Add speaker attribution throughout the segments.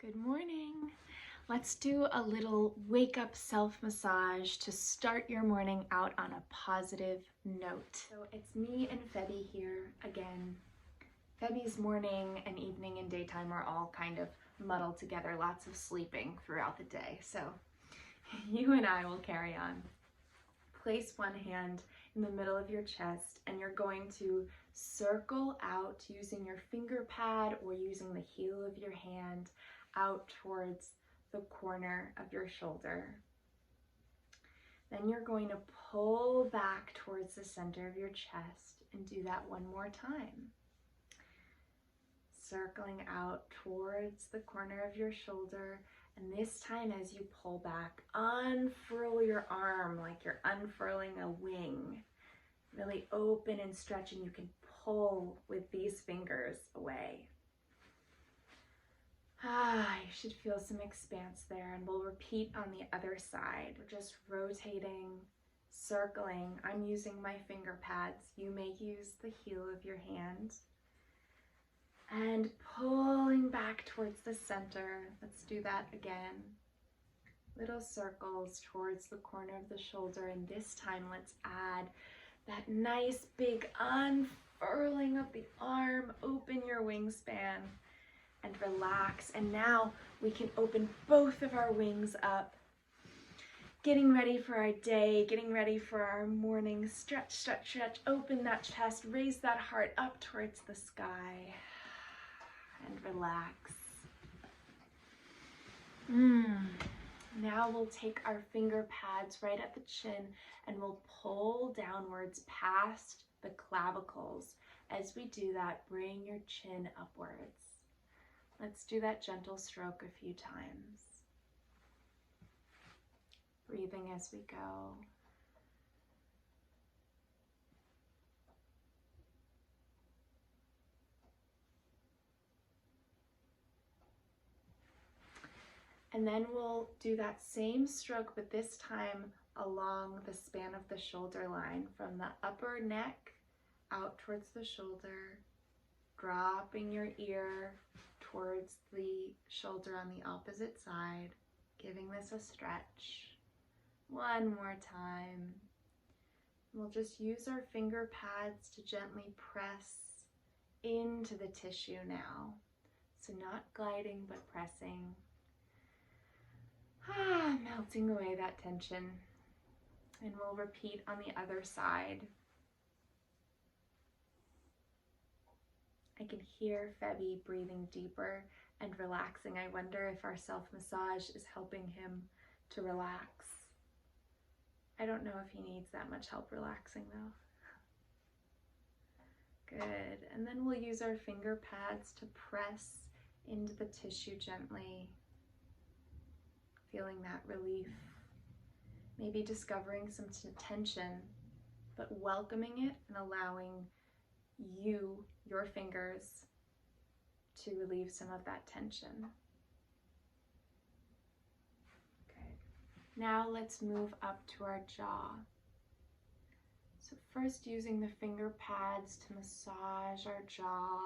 Speaker 1: Good morning. Let's do a little wake up self massage to start your morning out on a positive note. So it's me and Febby here again. Febby's morning and evening and daytime are all kind of muddled together, lots of sleeping throughout the day. So you and I will carry on. Place one hand in the middle of your chest and you're going to circle out using your finger pad or using the heel of your hand out towards the corner of your shoulder. Then you're going to pull back towards the center of your chest and do that one more time. Circling out towards the corner of your shoulder, and this time as you pull back, unfurl your arm like you're unfurling a wing. Really open and stretch, and you can pull with these fingers away. You should feel some expanse there, and we'll repeat on the other side. We're just rotating, circling. I'm using my finger pads. You may use the heel of your hand. And pulling back towards the center. Let's do that again. Little circles towards the corner of the shoulder, and this time let's add that nice big unfurling of the arm. Open your wingspan and relax. And now we can open both of our wings up. Getting ready for our day, getting ready for our morning. Stretch, stretch, stretch. Open that chest, raise that heart up towards the sky. And relax. Now we'll take our finger pads right at the chin and we'll pull downwards past the clavicles. As we do that, bring your chin upwards. Let's do that gentle stroke a few times. Breathing as we go. And then we'll do that same stroke, but this time along the span of the shoulder line, from the upper neck out towards the shoulder, dropping your ear towards the shoulder on the opposite side, giving this a stretch. One more time. We'll just use our finger pads to gently press into the tissue now. So not gliding, but pressing. Melting away that tension. And we'll repeat on the other side. I can hear Febby breathing deeper and relaxing. I wonder if our self-massage is helping him to relax. I don't know if he needs that much help relaxing though. Good. And then we'll use our finger pads to press into the tissue gently. Feeling that relief. Maybe discovering some tension, but welcoming it and allowing your fingers to relieve some of that tension. Good. Now let's move up to our jaw. So first using the finger pads to massage our jaw,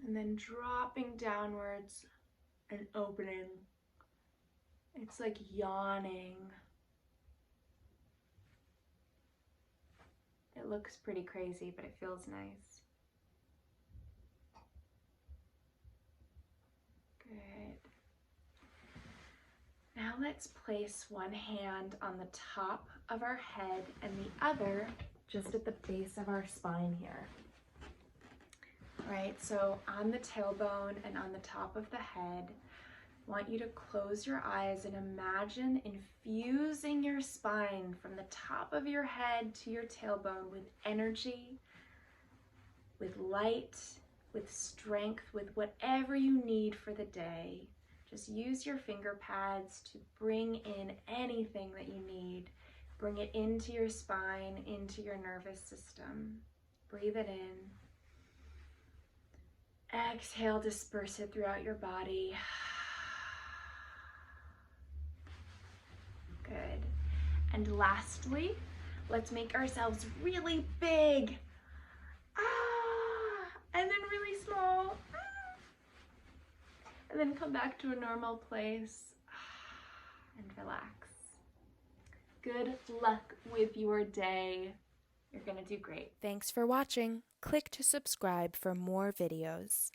Speaker 1: and then dropping downwards and opening. It's like yawning. It looks pretty crazy, but it feels nice. Good. Now let's place one hand on the top of our head and the other just at the base of our spine here. Right, so on the tailbone and on the top of the head, I want you to close your eyes and imagine infusing your spine from the top of your head to your tailbone with energy, with light, with strength, with whatever you need for the day. Just use your finger pads to bring in anything that you need. Bring it into your spine, into your nervous system. Breathe it in. Exhale, disperse it throughout your body. Good. And lastly, let's make ourselves really big. And then really small. and then come back to a normal place and relax. Good luck with your day. You're gonna do great.
Speaker 2: Thanks for watching. Click to subscribe for more videos.